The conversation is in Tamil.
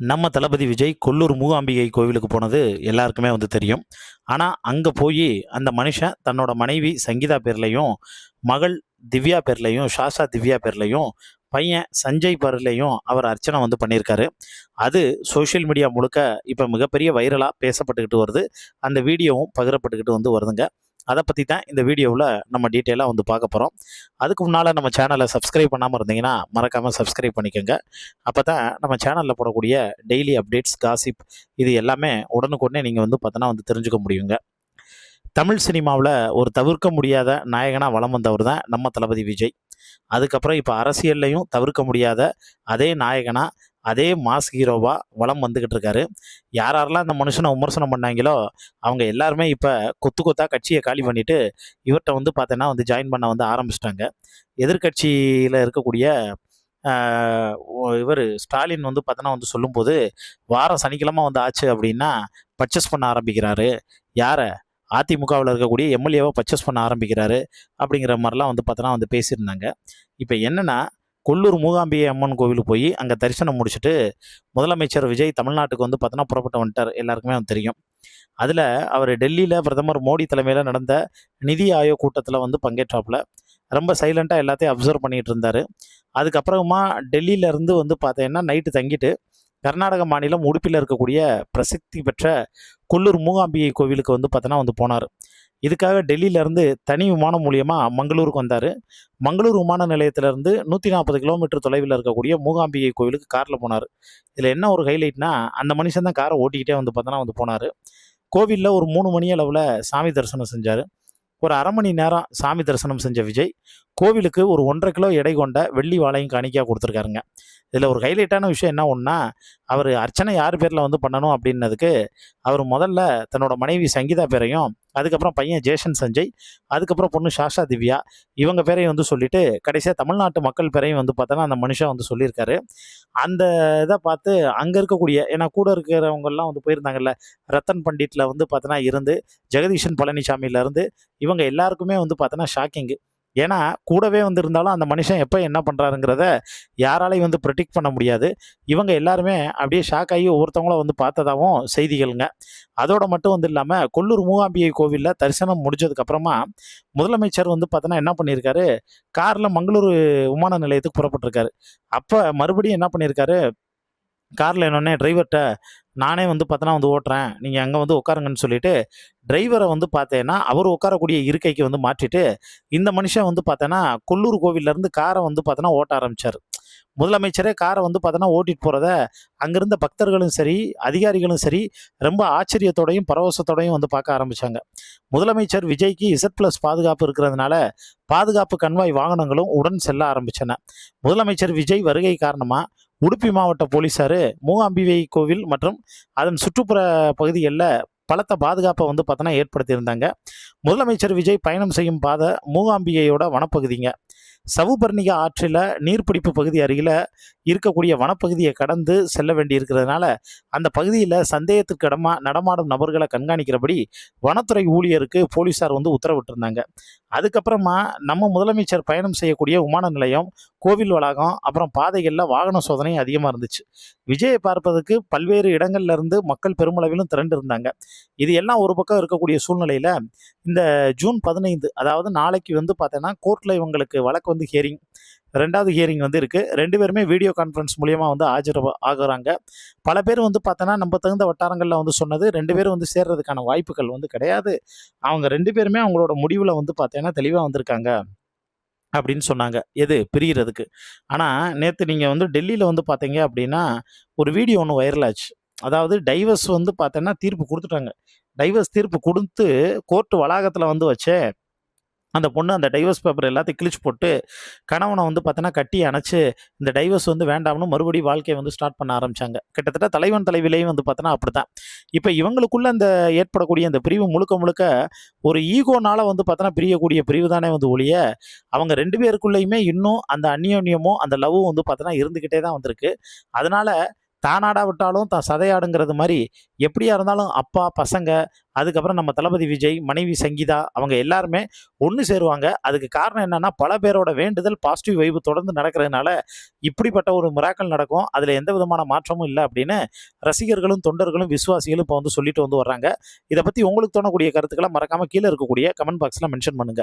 நம்ம தளபதி விஜய் கொல்லூர் மூகாம்பிகை கோவிலுக்கு போனது எல்லாருக்குமே தெரியும். ஆனால் அங்கே போய் அந்த மனுஷன் தன்னோட மனைவி சங்கீதா பேர்லையும், மகள் திவ்யா பேர்லையும், ஷாஷா திவ்யா பேர்லையும், பையன் சஞ்சய் பேர்லையும் அவர் அர்ச்சனை பண்ணியிருக்காரு. அது சோஷியல் மீடியா முழுக்க இப்போ மிகப்பெரிய வைரலாக பேசப்பட்டுக்கிட்டு வருது. அந்த வீடியோவும் பகிரப்பட்டுக்கிட்டு வருதுங்க. அதை பற்றி தான் இந்த வீடியோவில் நம்ம டீட்டெயிலாக பார்க்க போகிறோம். அதுக்கு முன்னால் நம்ம சேனலை சப்ஸ்கிரைப் பண்ணாமல் இருந்தீங்கன்னா மறக்காமல் சப்ஸ்கிரைப் பண்ணிக்கோங்க. அப்போ தான் நம்ம சேனலில் போடக்கூடிய டெய்லி அப்டேட்ஸ், காசிப் இது எல்லாமே உடனுக்குடனே நீங்கள் தெரிஞ்சுக்க முடியுங்க. தமிழ் சினிமாவில் ஒரு தவிர்க்க முடியாத நாயகனாக வலம் வந்தவர் தான் நம்ம தளபதி விஜய். அதுக்கப்புறம் இப்போ அரசியல்லையும் தவிர்க்க முடியாத அதே நாயகனாக, அதே மாஸ் ஹீரோவாக வலம் வந்துக்கிட்டு இருக்காரு. யாரெல்லாம் இந்த மனுஷனை விமர்சனம் பண்ணாங்களோ அவங்க எல்லாருமே இப்போ கொத்து கொத்தாக கட்சியை காலி பண்ணிவிட்டு இவர்கிட்ட பார்த்தீங்கன்னா ஜாயின் பண்ண ஆரம்பிச்சிட்டாங்க. எதிர்கட்சியில் இருக்கக்கூடிய இவர் ஸ்டாலின் பார்த்தோன்னா சொல்லும்போது வாரம் சனிக்கிழமை ஆச்சு அப்படின்னா பர்ச்சேஸ் பண்ண ஆரம்பிக்கிறாரு. யாரை? அதிமுகவில் இருக்கக்கூடிய எம்எல்ஏவை பர்ச்சேஸ் பண்ண ஆரம்பிக்கிறாரு அப்படிங்கிற மாதிரிலாம் பார்த்தோன்னா பேசியிருந்தாங்க. இப்போ என்னென்னா, கொல்லூர் மூகாம்பிகை அம்மன் கோவிலுக்கு போய் அங்கே தரிசனம் முடிச்சுட்டு முதலமைச்சர் விஜய் தமிழ்நாட்டுக்கு பார்த்தோன்னா புறப்பட்டு வந்துட்டார். எல்லாருக்குமே தெரியும். அதில் அவர் டெல்லியில் பிரதமர் மோடி தலைமையில் நடந்த நிதி ஆயோக் கூட்டத்தில் பங்கேற்றாப்புல ரொம்ப சைலண்ட்டாக எல்லாத்தையும் அப்சர்வ் பண்ணிகிட்டு இருந்தார். அதுக்கப்புறமா டெல்லியிலேருந்து பார்த்தீங்கன்னா நைட்டு தங்கிட்டு கர்நாடக மாநிலம் உடுப்பில் இருக்கக்கூடிய பிரசித்தி பெற்ற கொல்லூர் மூகாம்பிகை கோவிலுக்கு பார்த்தோன்னா போனார். இதுக்காக டெல்லியிலேருந்து தனி விமானம் மூலியமாக மங்களூருக்கு வந்தார். மங்களூர் விமான நிலையத்திலேருந்து 140 கிலோமீட்டர் தொலைவில் இருக்கக்கூடிய மூகாம்பிகை கோவிலுக்கு காரில் போனார். இதில் என்ன ஒரு ஹைலைட்னா, அந்த மனுஷன் தான் காரை ஓட்டிக்கிட்டே பார்த்தோன்னா போனார். கோவிலில் ஒரு 3 மணி அளவில் சாமி தரிசனம் செஞ்சார். ஒரு அரை மணி நேரம் சாமி தரிசனம் செஞ்ச விஜய் கோவிலுக்கு ஒரு 1.5 கிலோ எடை கொண்ட வெள்ளி வாழையும் காணிக்கையாக கொடுத்துருக்காருங்க. இதில் ஒரு ஹைலைட்டான விஷயம் என்ன ஒன்றா, அவர் அர்ச்சனை யார் பேரில் பண்ணணும் அப்படின்னதுக்கு அவர் முதல்ல தன்னோட மனைவி சங்கீதா பேரையும், அதுக்கப்புறம் பையன் ஜேஷன் சஞ்சய், அதுக்கப்புறம் பொண்ணு ஷாஷா திவ்யா இவங்க பேரையும் சொல்லிவிட்டு கடைசியாக தமிழ்நாட்டு மக்கள் பேரையும் பார்த்தோன்னா அந்த மனுஷன் சொல்லியிருக்காரு. அந்த இதை பார்த்து அங்கே இருக்கக்கூடிய, ஏன்னா கூட இருக்கிறவங்கெல்லாம் போயிருந்தாங்கல்ல, ரத்தன் பண்டிட்டில் பார்த்தோன்னா இருந்து ஜெகதீஷன் பழனிசாமியிலேருந்து இவங்க எல்லாருக்குமே பார்த்தோன்னா ஷாக்கிங்கு. ஏன்னா கூடவே இருந்தாலும் அந்த மனுஷன் எப்போ என்ன பண்ணுறாருங்கிறத யாராலையும் ப்ரெடிக்ட் பண்ண முடியாது. இவங்க எல்லாருமே அப்படியே ஷாக் ஆகி ஒவ்வொருத்தவங்களும் பார்த்ததாகவும் செய்திகளுங்க. அதோட மட்டும் இல்லாமல் கொல்லூர் மூகாம்பிகை கோவிலில் தரிசனம் முடிஞ்சதுக்கப்புறமா முதலமைச்சர் பார்த்தோன்னா என்ன பண்ணியிருக்காரு, காரில் மங்களூர் விமான நிலையத்துக்கு புறப்பட்டிருக்காரு. அப்போ மறுபடியும் என்ன பண்ணியிருக்காரு, காரில் என்னொன்னே டிரைவர்கிட்ட நானே பார்த்தோன்னா ஓட்டுறேன், நீங்கள் அங்கே உட்காருங்கன்னு சொல்லிட்டு டிரைவரை பார்த்தேன்னா அவர் உட்காரக்கூடிய இருக்கைக்கு மாற்றிட்டு இந்த மனுஷன் பார்த்தோன்னா கொல்லூர் கோவிலேருந்து காரை பார்த்தோன்னா ஓட்ட ஆரம்பித்தார். முதலமைச்சரே காரை பார்த்தோன்னா ஓட்டிகிட்டு போகிறத அங்கிருந்த பக்தர்களும் சரி, அதிகாரிகளும் சரி ரொம்ப ஆச்சரியத்தோடையும் பரவசத்தோடையும் பார்க்க ஆரம்பித்தாங்க. முதலமைச்சர் விஜய்க்கு Z+ பாதுகாப்பு இருக்கிறதுனால பாதுகாப்பு கன்வாய் வாகனங்களும் உடன் செல்ல ஆரம்பித்தன. முதலமைச்சர் விஜய் வருகை காரணமாக உடுப்பி மாவட்ட போலீஸார் மூகாம்பிகை கோவில் மற்றும் அதன் சுற்றுப்புற பகுதிகளில் பலத்த பாதுகாப்பை பார்த்தோன்னா ஏற்படுத்தியிருந்தாங்க. முதலமைச்சர் விஜய் பயணம் செய்யும் பாதை மூகாம்பிகையோட வனப்பகுதிங்க. சவுபர்ணிகா ஆற்றில் நீர்பிடிப்பு பகுதி அருகில் இருக்கக்கூடிய வனப்பகுதியை கடந்து செல்ல வேண்டி இருக்கிறதுனால அந்த பகுதியில் சந்தேகத்துக்கு நடமாடும் நபர்களை கண்காணிக்கிறபடி வனத்துறை ஊழியருக்கு போலீஸார் உத்தரவிட்டிருந்தாங்க. அதுக்கப்புறமா நம்ம முதலமைச்சர் பயணம் செய்யக்கூடிய விமான நிலையம், கோவில் வளாகம், அப்புறம் பாதைகளில் வாகன சோதனை அதிகமாக இருந்துச்சு. விஜயை பார்ப்பதற்கு பல்வேறு இடங்கள்ல இருந்து மக்கள் பெருமளவிலும் திரண்டு இருந்தாங்க. இது எல்லாம் ஒரு பக்கம் இருக்கக்கூடிய சூழ்நிலையில் இந்த ஜூன் 15, அதாவது நாளைக்கு பார்த்தோன்னா கோர்ட்டில் இவங்களுக்கு வழக்கு ஹியரிங், 2வது ஹியரிங் இருக்குது. 2 பேருமே வீடியோ கான்ஃபரன்ஸ் மூலியமாக ஆகுறாங்க. பல பேர் பார்த்தோன்னா நம்ம தகுந்த வட்டாரங்களில் சொன்னது 2 பேரும் சேர்றதுக்கான வாய்ப்புகள் கிடையாது. அவங்க 2 பேருமே அவங்களோட முடிவில் பார்த்தீங்கன்னா தெளிவாக வந்திருக்காங்க அப்படின்னு சொன்னாங்க, எது பிரிகிறதுக்கு. ஆனால் நேற்று நீங்கள் டெல்லியில் பார்த்தீங்க அப்படின்னா ஒரு வீடியோ ஒன்று வைரல் ஆச்சு. அதாவது டைவர்ஸ் பார்த்தோன்னா தீர்ப்பு கொடுத்துட்டாங்க. டைவர்ஸ் தீர்ப்பு கொடுத்து கோர்ட்டு வளாகத்தில் வச்சே அந்த பொண்ணு அந்த டைவர்ஸ் பேப்பர் எல்லாத்தையும் கிழிச்சு போட்டு கணவனை பார்த்தோன்னா கட்டி அணைச்சு இந்த டைவர்ஸ் வேண்டாம்னு மறுபடியும் வாழ்க்கையை ஸ்டார்ட் பண்ண ஆரம்பித்தாங்க. கிட்டத்தட்ட தலைவன் தலைவிலையும் பார்த்தோன்னா அப்படி தான். இப்போ இவங்களுக்குள்ள அந்த ஏற்படக்கூடிய அந்த பிரிவு முழுக்க முழுக்க ஒரு ஈகோனால பார்த்தோன்னா பிரியக்கூடிய பிரிவு தானே ஒழிய அவங்க 2 பேருக்குள்ளேயுமே இன்னும் அந்த அந்யோன்யமும் அந்த லவ்வும் பார்த்தோன்னா இருந்துக்கிட்டே தான் வந்திருக்கு. அதனால் தானாடா விட்டாலும் தான் சதையாடுங்கிறது மாதிரி எப்படியா இருந்தாலும் அப்பா பசங்க அதுக்கப்புறம் நம்ம தளபதி விஜய் மனைவி சங்கீதா அவங்க எல்லாருமே ஒன்று சேருவாங்க. அதுக்கு காரணம் என்னன்னா பல பேரோட வேண்டுதல் பாசிட்டிவ் வைப்பு தொடர்ந்து நடக்கிறதுனால இப்படிப்பட்ட ஒரு மிராக்கள் நடக்கும். அதில் எந்த விதமான மாற்றமும் இல்லை அப்படின்னு ரசிகர்களும் தொண்டர்களும் விசுவாசிகளும் இப்போ வந்து சொல்லிட்டு வந்து வர்றாங்க. இதை பற்றி உங்களுக்கு தோணக்கூடிய கருத்துக்களை மறக்காமல் கீழே இருக்கக்கூடிய கமெண்ட் பாக்ஸில் மென்ஷன் பண்ணுங்க.